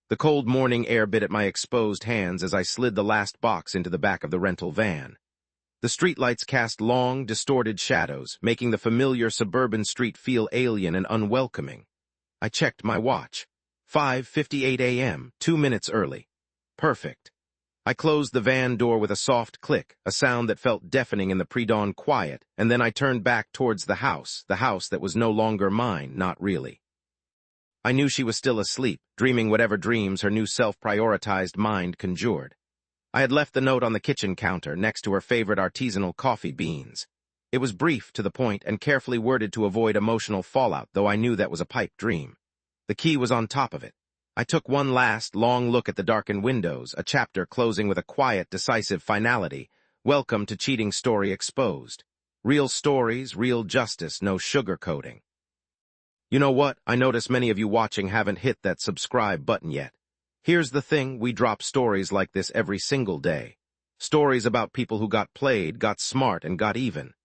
The cold morning air bit at my exposed hands as I slid the last box into the back of the rental van. The streetlights cast long, distorted shadows, making the familiar suburban street feel alien and unwelcoming. I checked my watch. 5:58 a.m., 2 minutes early. Perfect. I closed the van door with a soft click, a sound that felt deafening in the pre-dawn quiet, and then I turned back towards the house that was no longer mine, not really. I knew she was still asleep, dreaming whatever dreams her new self-prioritized mind conjured. I had left the note on the kitchen counter next to her favorite artisanal coffee beans. It was brief, to the point, and carefully worded to avoid emotional fallout, though I knew that was a pipe dream. The key was on top of it. I took one last, long look at the darkened windows, a chapter closing with a quiet, decisive finality. Welcome to Cheating Story Exposed. Real stories, real justice, no sugarcoating. You know what? I notice many of you watching haven't hit that subscribe button yet. Here's the thing, we drop stories like this every single day. Stories about people who got played, got smart, and got even.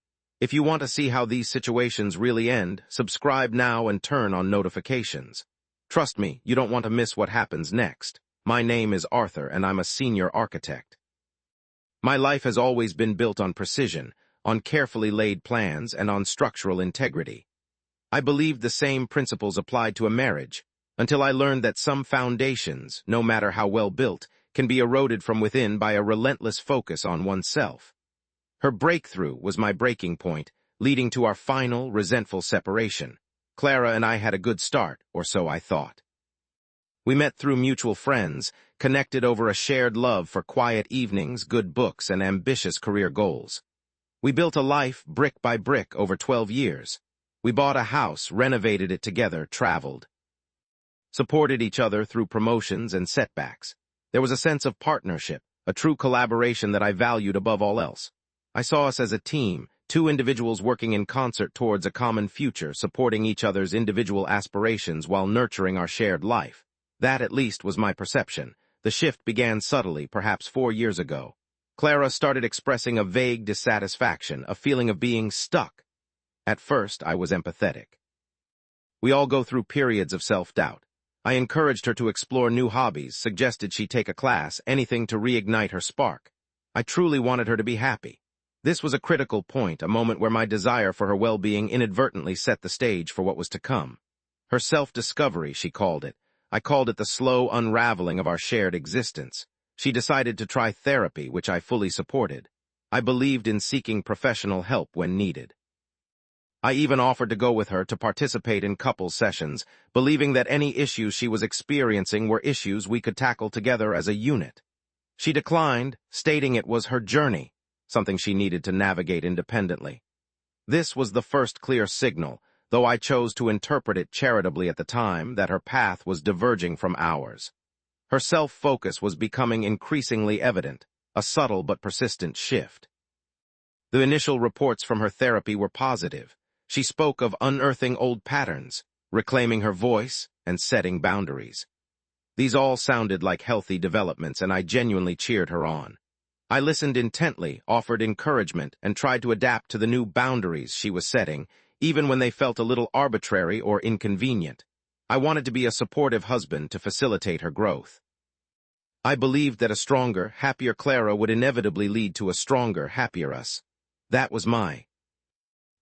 If you want to see how these situations really end, subscribe now and turn on notifications. Trust me, you don't want to miss what happens next. My name is Arthur, and I'm a senior architect. My life has always been built on precision, on carefully laid plans, and on structural integrity. I believed the same principles applied to a marriage, until I learned that some foundations, no matter how well built, can be eroded from within by a relentless focus on oneself. Her breakthrough was my breaking point, leading to our final, resentful separation. Clara and I had a good start, or so I thought. We met through mutual friends, connected over a shared love for quiet evenings, good books, and ambitious career goals. We built a life, brick by brick, over 12 years. We bought a house, renovated it together, traveled. Supported each other through promotions and setbacks. There was a sense of partnership, a true collaboration that I valued above all else. I saw us as a team, two individuals working in concert towards a common future, supporting each other's individual aspirations while nurturing our shared life. That, at least, was my perception. The shift began subtly, perhaps 4 years ago. Clara started expressing a vague dissatisfaction, a feeling of being stuck. At first, I was empathetic. We all go through periods of self-doubt. I encouraged her to explore new hobbies, suggested she take a class, anything to reignite her spark. I truly wanted her to be happy. This was a critical point, a moment where my desire for her well-being inadvertently set the stage for what was to come. Her self-discovery, she called it. I called it the slow unraveling of our shared existence. She decided to try therapy, which I fully supported. I believed in seeking professional help when needed. I even offered to go with her to participate in couple sessions, believing that any issues she was experiencing were issues we could tackle together as a unit. She declined, stating it was her journey, something she needed to navigate independently. This was the first clear signal, though I chose to interpret it charitably at the time, that her path was diverging from ours. Her self-focus was becoming increasingly evident, a subtle but persistent shift. The initial reports from her therapy were positive. She spoke of unearthing old patterns, reclaiming her voice, and setting boundaries. These all sounded like healthy developments, and I genuinely cheered her on. I listened intently, offered encouragement, and tried to adapt to the new boundaries she was setting, even when they felt a little arbitrary or inconvenient. I wanted to be a supportive husband to facilitate her growth. I believed that a stronger, happier Clara would inevitably lead to a stronger, happier us. That was my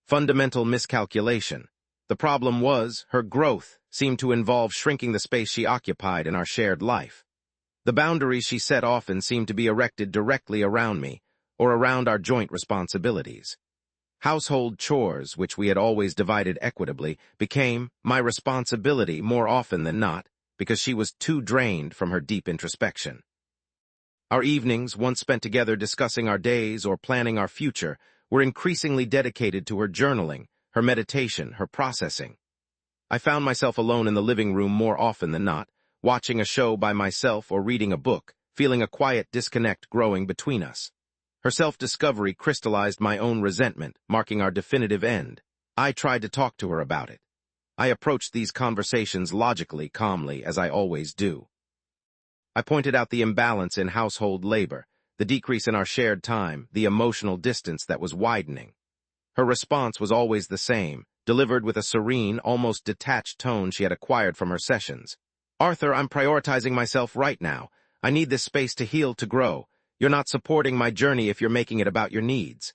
fundamental miscalculation. The problem was, her growth seemed to involve shrinking the space she occupied in our shared life. The boundaries she set often seemed to be erected directly around me, or around our joint responsibilities. Household chores, which we had always divided equitably, became my responsibility more often than not, because she was too drained from her deep introspection. Our evenings, once spent together discussing our days or planning our future, were increasingly dedicated to her journaling, her meditation, her processing. I found myself alone in the living room more often than not, watching a show by myself or reading a book, feeling a quiet disconnect growing between us. Her self-discovery crystallized my own resentment, marking our definitive end. I tried to talk to her about it. I approached these conversations logically, calmly, as I always do. I pointed out the imbalance in household labor, the decrease in our shared time, the emotional distance that was widening. Her response was always the same, delivered with a serene, almost detached tone she had acquired from her sessions. "Arthur, I'm prioritizing myself right now. I need this space to heal, to grow. You're not supporting my journey if you're making it about your needs."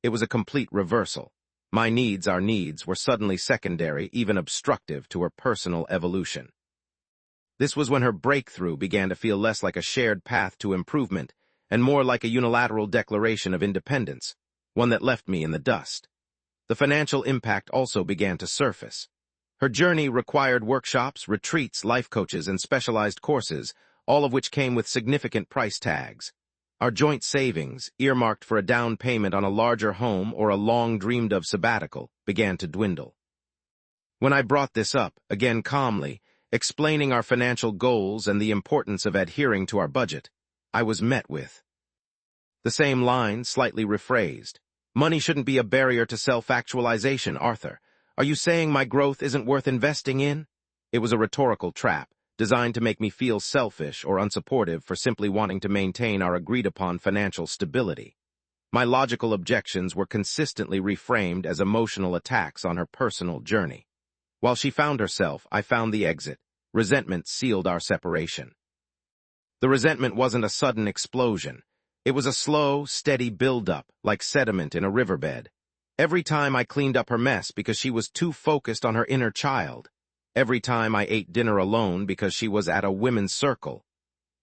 It was a complete reversal. My needs, our needs, were suddenly secondary, even obstructive to her personal evolution. This was when her breakthrough began to feel less like a shared path to improvement and more like a unilateral declaration of independence, one that left me in the dust. The financial impact also began to surface. Her journey required workshops, retreats, life coaches, and specialized courses, all of which came with significant price tags. Our joint savings, earmarked for a down payment on a larger home or a long-dreamed-of sabbatical, began to dwindle. When I brought this up, again calmly, explaining our financial goals and the importance of adhering to our budget, I was met with the same line, slightly rephrased. "Money shouldn't be a barrier to self-actualization, Arthur. Are you saying my growth isn't worth investing in?" It was a rhetorical trap, designed to make me feel selfish or unsupportive for simply wanting to maintain our agreed-upon financial stability. My logical objections were consistently reframed as emotional attacks on her personal journey. While she found herself, I found the exit. Resentment sealed our separation. The resentment wasn't a sudden explosion. It was a slow, steady build-up, like sediment in a riverbed. Every time I cleaned up her mess because she was too focused on her inner child. Every time I ate dinner alone because she was at a women's circle.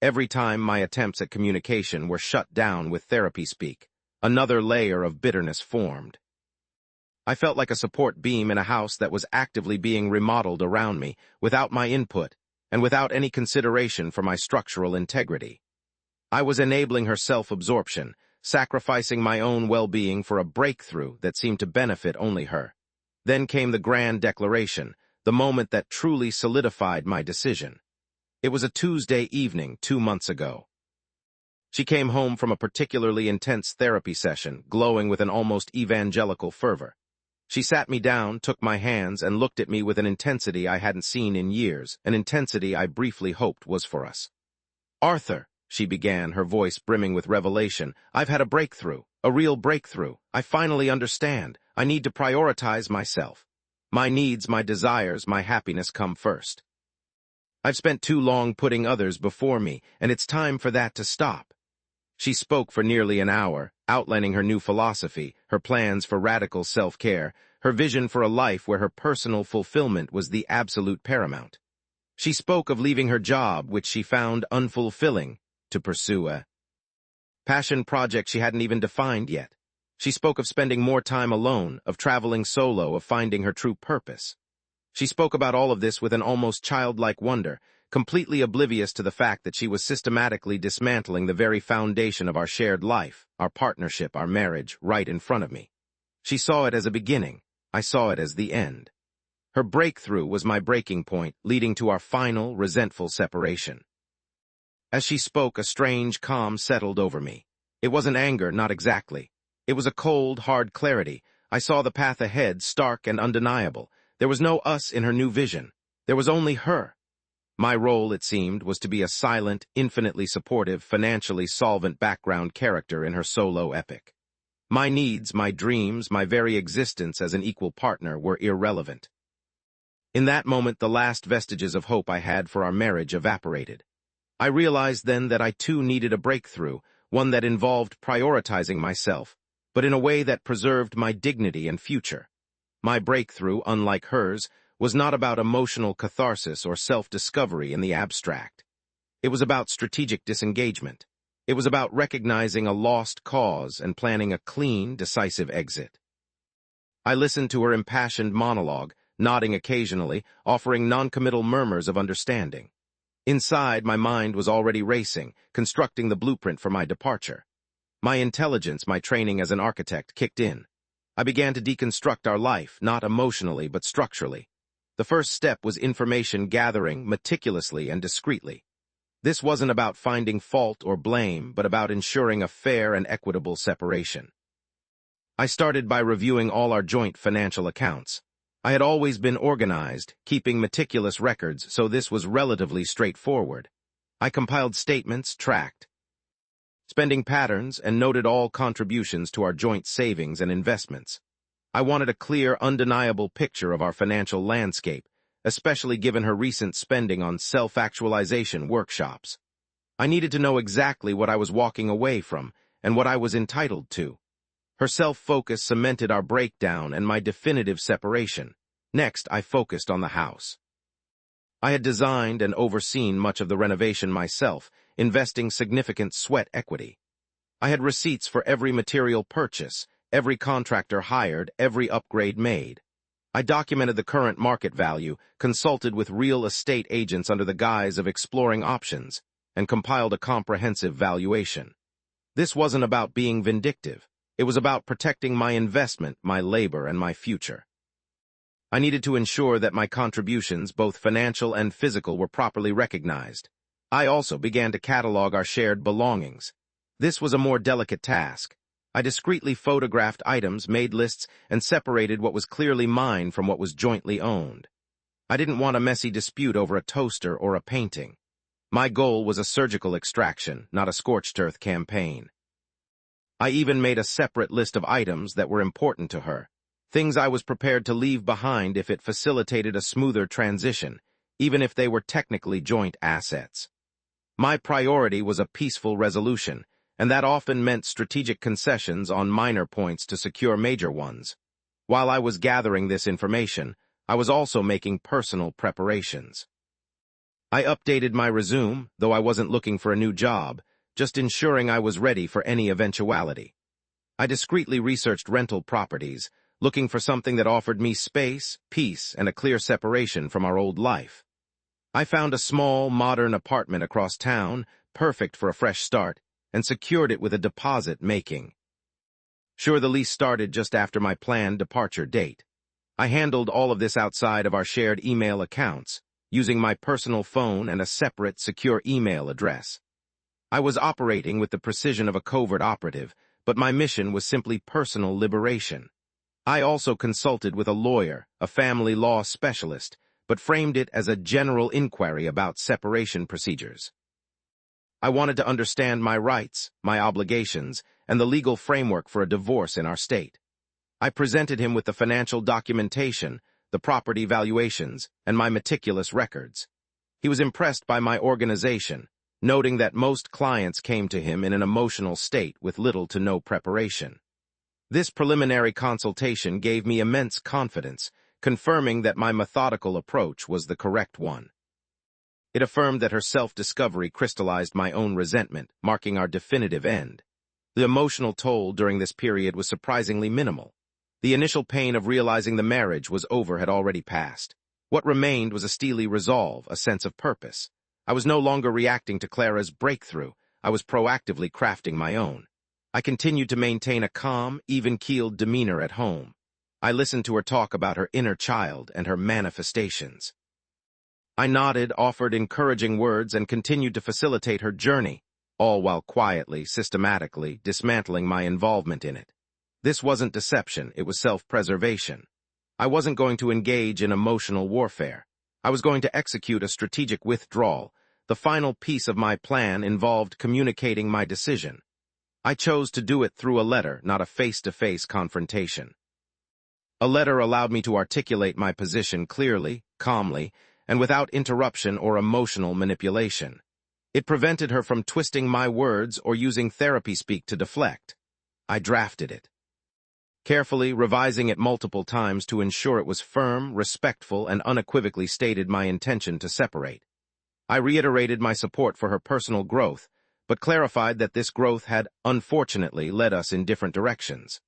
Every time my attempts at communication were shut down with therapy speak, another layer of bitterness formed. I felt like a support beam in a house that was actively being remodeled around me, without my input, and without any consideration for my structural integrity. I was enabling her self-absorption, sacrificing my own well-being for a breakthrough that seemed to benefit only her. Then came the grand declaration, the moment that truly solidified my decision. It was a Tuesday evening 2 months ago. She came home from a particularly intense therapy session, glowing with an almost evangelical fervor. She sat me down, took my hands, and looked at me with an intensity I hadn't seen in years, an intensity I briefly hoped was for us. "Arthur," she began, her voice brimming with revelation, "I've had a breakthrough, a real breakthrough. I finally understand. I need to prioritize myself. My needs, my desires, my happiness come first. I've spent too long putting others before me, and it's time for that to stop." She spoke for nearly an hour, outlining her new philosophy, her plans for radical self-care, her vision for a life where her personal fulfillment was the absolute paramount. She spoke of leaving her job, which she found unfulfilling, to pursue a passion project she hadn't even defined yet. She spoke of spending more time alone, of traveling solo, of finding her true purpose. She spoke about all of this with an almost childlike wonder, completely oblivious to the fact that she was systematically dismantling the very foundation of our shared life, our partnership, our marriage, right in front of me. She saw it as a beginning. I saw it as the end. Her breakthrough was my breaking point, leading to our final, resentful separation. As she spoke, a strange calm settled over me. It wasn't anger, not exactly. It was a cold, hard clarity. I saw the path ahead, stark and undeniable. There was no us in her new vision. There was only her. My role, it seemed, was to be a silent, infinitely supportive, financially solvent background character in her solo epic. My needs, my dreams, my very existence as an equal partner were irrelevant. In that moment, the last vestiges of hope I had for our marriage evaporated. I realized then that I too needed a breakthrough, one that involved prioritizing myself, but in a way that preserved my dignity and future. My breakthrough, unlike hers, was not about emotional catharsis or self-discovery in the abstract. It was about strategic disengagement. It was about recognizing a lost cause and planning a clean, decisive exit. I listened to her impassioned monologue, nodding occasionally, offering noncommittal murmurs of understanding. Inside, my mind was already racing, constructing the blueprint for my departure. My intelligence, my training as an architect, kicked in. I began to deconstruct our life, not emotionally but structurally. The first step was information gathering meticulously and discreetly. This wasn't about finding fault or blame, but about ensuring a fair and equitable separation. I started by reviewing all our joint financial accounts. I had always been organized, keeping meticulous records, so this was relatively straightforward. I compiled statements, tracked spending patterns, and noted all contributions to our joint savings and investments. I wanted a clear, undeniable picture of our financial landscape, especially given her recent spending on self-actualization workshops. I needed to know exactly what I was walking away from and what I was entitled to. Her self-focus cemented our breakdown and my definitive separation. Next, I focused on the house. I had designed and overseen much of the renovation myself, investing significant sweat equity. I had receipts for every material purchase, every contractor hired, every upgrade made. I documented the current market value, consulted with real estate agents under the guise of exploring options, and compiled a comprehensive valuation. This wasn't about being vindictive. It was about protecting my investment, my labor, and my future. I needed to ensure that my contributions, both financial and physical, were properly recognized. I also began to catalog our shared belongings. This was a more delicate task. I discreetly photographed items, made lists, and separated what was clearly mine from what was jointly owned. I didn't want a messy dispute over a toaster or a painting. My goal was a surgical extraction, not a scorched earth campaign. I even made a separate list of items that were important to her, things I was prepared to leave behind if it facilitated a smoother transition, even if they were technically joint assets. My priority was a peaceful resolution, and that often meant strategic concessions on minor points to secure major ones. While I was gathering this information, I was also making personal preparations. I updated my resume, though I wasn't looking for a new job, just ensuring I was ready for any eventuality. I discreetly researched rental properties, looking for something that offered me space, peace, and a clear separation from our old life. I found a small, modern apartment across town, perfect for a fresh start, and secured it with a deposit making. Sure, the lease started just after my planned departure date. I handled all of this outside of our shared email accounts, using my personal phone and a separate, secure email address. I was operating with the precision of a covert operative, but my mission was simply personal liberation. I also consulted with a lawyer, a family law specialist, but framed it as a general inquiry about separation procedures. I wanted to understand my rights, my obligations, and the legal framework for a divorce in our state. I presented him with the financial documentation, the property valuations, and my meticulous records. He was impressed by my organization, noting that most clients came to him in an emotional state with little to no preparation. This preliminary consultation gave me immense confidence, confirming that my methodical approach was the correct one. It affirmed that her self-discovery crystallized my own resentment, marking our definitive end. The emotional toll during this period was surprisingly minimal. The initial pain of realizing the marriage was over had already passed. What remained was a steely resolve, a sense of purpose. I was no longer reacting to Clara's breakthrough. I was proactively crafting my own. I continued to maintain a calm, even-keeled demeanor at home. I listened to her talk about her inner child and her manifestations. I nodded, offered encouraging words, and continued to facilitate her journey, all while quietly, systematically dismantling my involvement in it. This wasn't deception, it was self-preservation. I wasn't going to engage in emotional warfare. I was going to execute a strategic withdrawal. The final piece of my plan involved communicating my decision. I chose to do it through a letter, not a face-to-face confrontation. A letter allowed me to articulate my position clearly, calmly, and without interruption or emotional manipulation. It prevented her from twisting my words or using therapy speak to deflect. I drafted it, carefully revising it multiple times to ensure it was firm, respectful, and unequivocally stated my intention to separate. I reiterated my support for her personal growth, but clarified that this growth had, unfortunately, led us in different directions.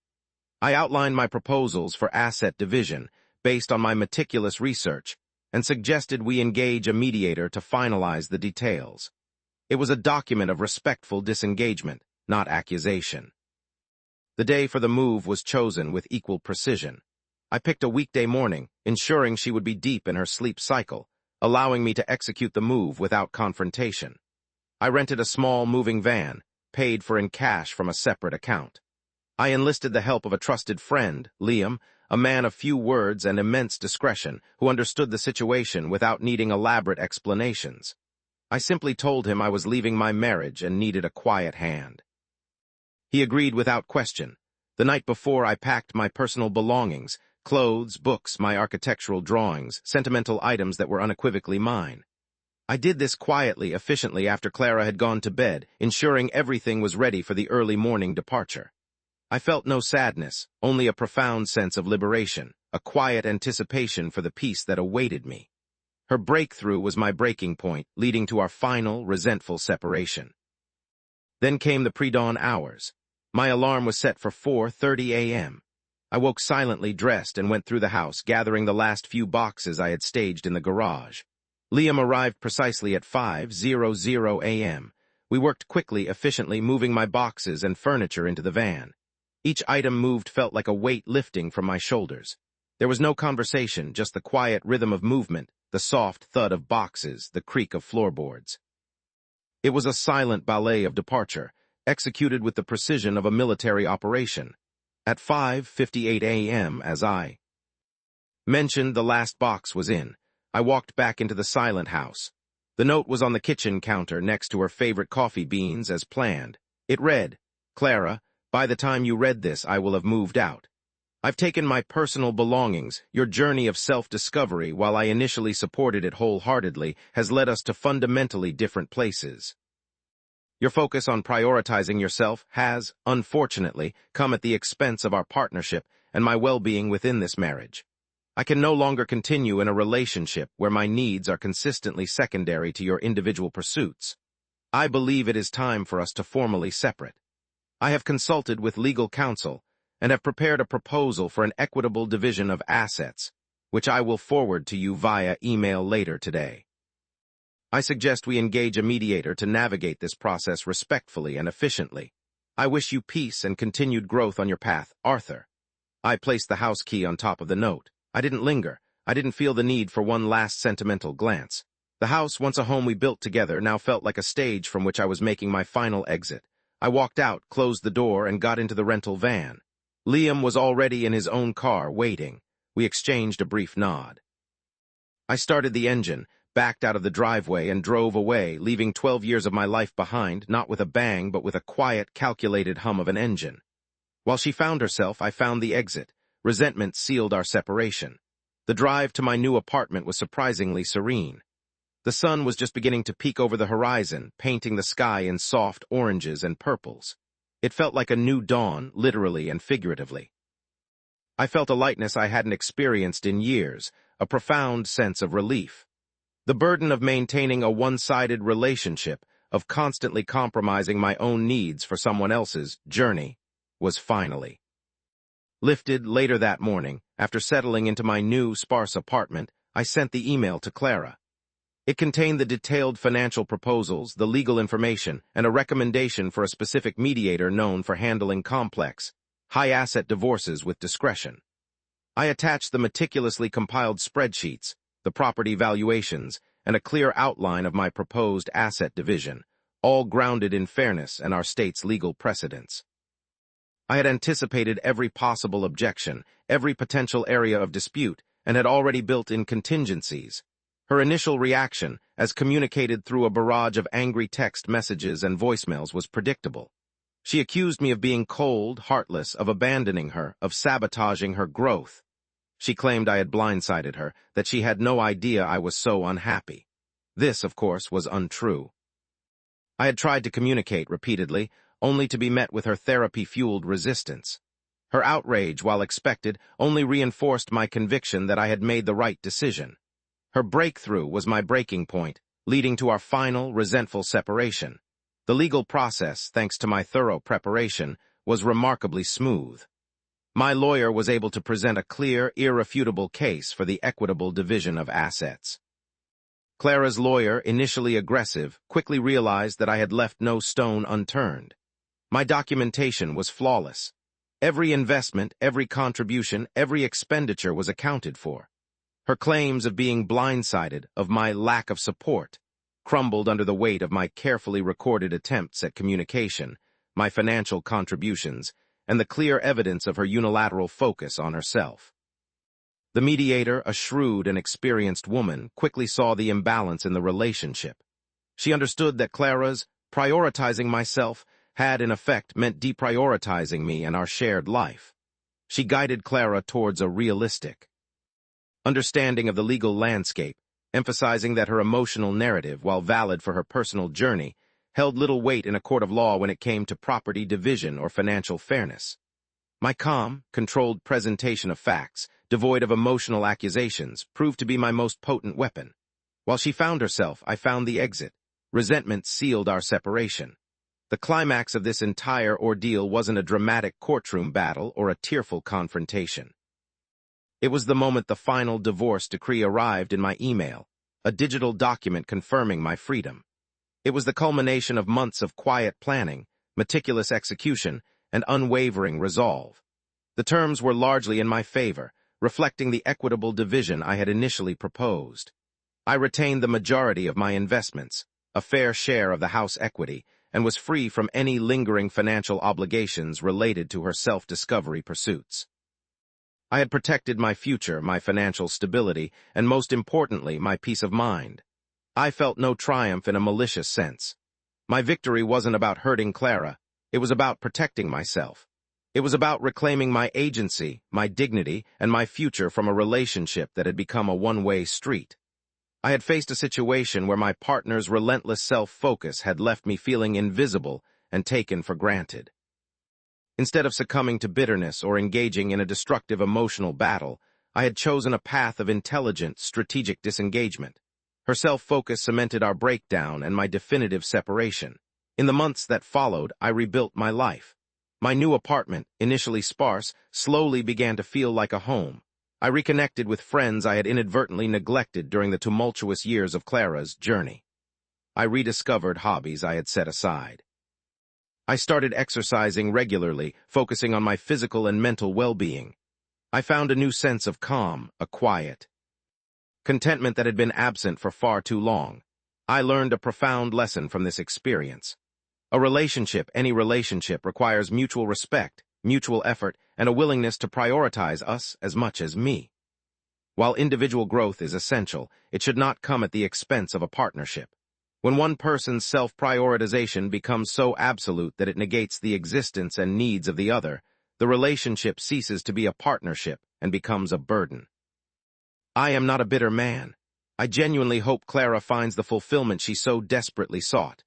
I outlined my proposals for asset division based on my meticulous research and suggested we engage a mediator to finalize the details. It was a document of respectful disengagement, not accusation. The day for the move was chosen with equal precision. I picked a weekday morning, ensuring she would be deep in her sleep cycle, allowing me to execute the move without confrontation. I rented a small moving van, paid for in cash from a separate account. I enlisted the help of a trusted friend, Liam, a man of few words and immense discretion, who understood the situation without needing elaborate explanations. I simply told him I was leaving my marriage and needed a quiet hand. He agreed without question. The night before, I packed my personal belongings, Clothes, books, my architectural drawings, sentimental items that were unequivocally mine. I did this quietly, efficiently after Clara had gone to bed, ensuring everything was ready for the early morning departure. I felt no sadness, only a profound sense of liberation, a quiet anticipation for the peace that awaited me. Her breakthrough was my breaking point, leading to our final, resentful separation. Then came the pre-dawn hours. My alarm was set for 4:30 a.m. I woke silently dressed and went through the house, gathering the last few boxes I had staged in the garage. Liam arrived precisely at 5:00 a.m. We worked quickly, efficiently, moving my boxes and furniture into the van. Each item moved felt like a weight lifting from my shoulders. There was no conversation, just the quiet rhythm of movement, the soft thud of boxes, the creak of floorboards. It was a silent ballet of departure, executed with the precision of a military operation. At 5:58 a.m., as I mentioned, the last box was in. I walked back into the silent house. The note was on the kitchen counter next to her favorite coffee beans as planned. It read, "Clara, by the time you read this, I will have moved out. I've taken my personal belongings. Your journey of self-discovery, while I initially supported it wholeheartedly, has led us to fundamentally different places. Your focus on prioritizing yourself has, unfortunately, come at the expense of our partnership and my well-being within this marriage. I can no longer continue in a relationship where my needs are consistently secondary to your individual pursuits. I believe it is time for us to formally separate. I have consulted with legal counsel and have prepared a proposal for an equitable division of assets, which I will forward to you via email later today. I suggest we engage a mediator to navigate this process respectfully and efficiently. I wish you peace and continued growth on your path, Arthur." I placed the house key on top of the note. I didn't linger. I didn't feel the need for one last sentimental glance. The house, once a home we built together, now felt like a stage from which I was making my final exit. I walked out, closed the door, and got into the rental van. Liam was already in his own car, waiting. We exchanged a brief nod. I started the engine, backed out of the driveway, and drove away, leaving 12 years of my life behind, not with a bang, but with a quiet, calculated hum of an engine. While she found herself, I found the exit. Resentment sealed our separation. The drive to my new apartment was surprisingly serene. The sun was just beginning to peek over the horizon, painting the sky in soft oranges and purples. It felt like a new dawn, literally and figuratively. I felt a lightness I hadn't experienced in years, a profound sense of relief. The burden of maintaining a one-sided relationship, of constantly compromising my own needs for someone else's journey, was finally lifted. Later that morning, after settling into my new, sparse apartment, I sent the email to Clara. It contained the detailed financial proposals, the legal information, and a recommendation for a specific mediator known for handling complex, high-asset divorces with discretion. I attached the meticulously compiled spreadsheets, the property valuations, and a clear outline of my proposed asset division, all grounded in fairness and our state's legal precedents. I had anticipated every possible objection, every potential area of dispute, and had already built in contingencies. Her initial reaction, as communicated through a barrage of angry text messages and voicemails, was predictable. She accused me of being cold, heartless, of abandoning her, of sabotaging her growth. She claimed I had blindsided her, that she had no idea I was so unhappy. This, of course, was untrue. I had tried to communicate repeatedly, only to be met with her therapy-fueled resistance. Her outrage, while expected, only reinforced my conviction that I had made the right decision. Her breakthrough was my breaking point, leading to our final, resentful separation. The legal process, thanks to my thorough preparation, was remarkably smooth. My lawyer was able to present a clear, irrefutable case for the equitable division of assets. Clara's lawyer, initially aggressive, quickly realized that I had left no stone unturned. My documentation was flawless. Every investment, every contribution, every expenditure was accounted for. Her claims of being blindsided, of my lack of support, crumbled under the weight of my carefully recorded attempts at communication, my financial contributions, and the clear evidence of her unilateral focus on herself. The mediator, a shrewd and experienced woman, quickly saw the imbalance in the relationship. She understood that Clara's prioritizing myself had, in effect, meant deprioritizing me and our shared life. She guided Clara towards a realistic understanding of the legal landscape, emphasizing that her emotional narrative, while valid for her personal journey, held little weight in a court of law when it came to property division or financial fairness. My calm, controlled presentation of facts, devoid of emotional accusations, proved to be my most potent weapon. While she found herself, I found the exit. Resentment sealed our separation. The climax of this entire ordeal wasn't a dramatic courtroom battle or a tearful confrontation. It was the moment the final divorce decree arrived in my email, a digital document confirming my freedom. It was the culmination of months of quiet planning, meticulous execution, and unwavering resolve. The terms were largely in my favor, reflecting the equitable division I had initially proposed. I retained the majority of my investments, a fair share of the house equity, and was free from any lingering financial obligations related to her self-discovery pursuits. I had protected my future, my financial stability, and most importantly, my peace of mind. I felt no triumph in a malicious sense. My victory wasn't about hurting Clara. It was about protecting myself. It was about reclaiming my agency, my dignity, and my future from a relationship that had become a one-way street. I had faced a situation where my partner's relentless self-focus had left me feeling invisible and taken for granted. Instead of succumbing to bitterness or engaging in a destructive emotional battle, I had chosen a path of intelligent, strategic disengagement. Her self-focus cemented our breakdown and my definitive separation. In the months that followed, I rebuilt my life. My new apartment, initially sparse, slowly began to feel like a home. I reconnected with friends I had inadvertently neglected during the tumultuous years of Clara's journey. I rediscovered hobbies I had set aside. I started exercising regularly, focusing on my physical and mental well-being. I found a new sense of calm, a quiet contentment that had been absent for far too long. I learned a profound lesson from this experience. A relationship, any relationship, requires mutual respect, mutual effort, and a willingness to prioritize us as much as me. While individual growth is essential, it should not come at the expense of a partnership. When one person's self-prioritization becomes so absolute that it negates the existence and needs of the other, the relationship ceases to be a partnership and becomes a burden. I am not a bitter man. I genuinely hope Clara finds the fulfillment she so desperately sought.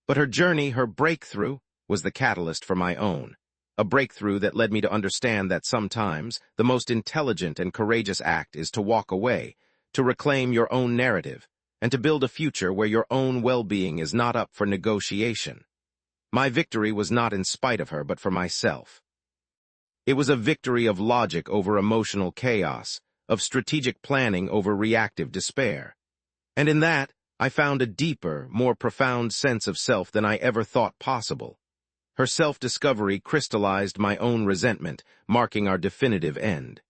But her journey, her breakthrough, was the catalyst for my own. A breakthrough that led me to understand that sometimes the most intelligent and courageous act is to walk away, to reclaim your own narrative, and to build a future where your own well-being is not up for negotiation. My victory was not in spite of her, but for myself. It was a victory of logic over emotional chaos, of strategic planning over reactive despair. And in that, I found a deeper, more profound sense of self than I ever thought possible. Her self-discovery crystallized my own resentment, marking our definitive end.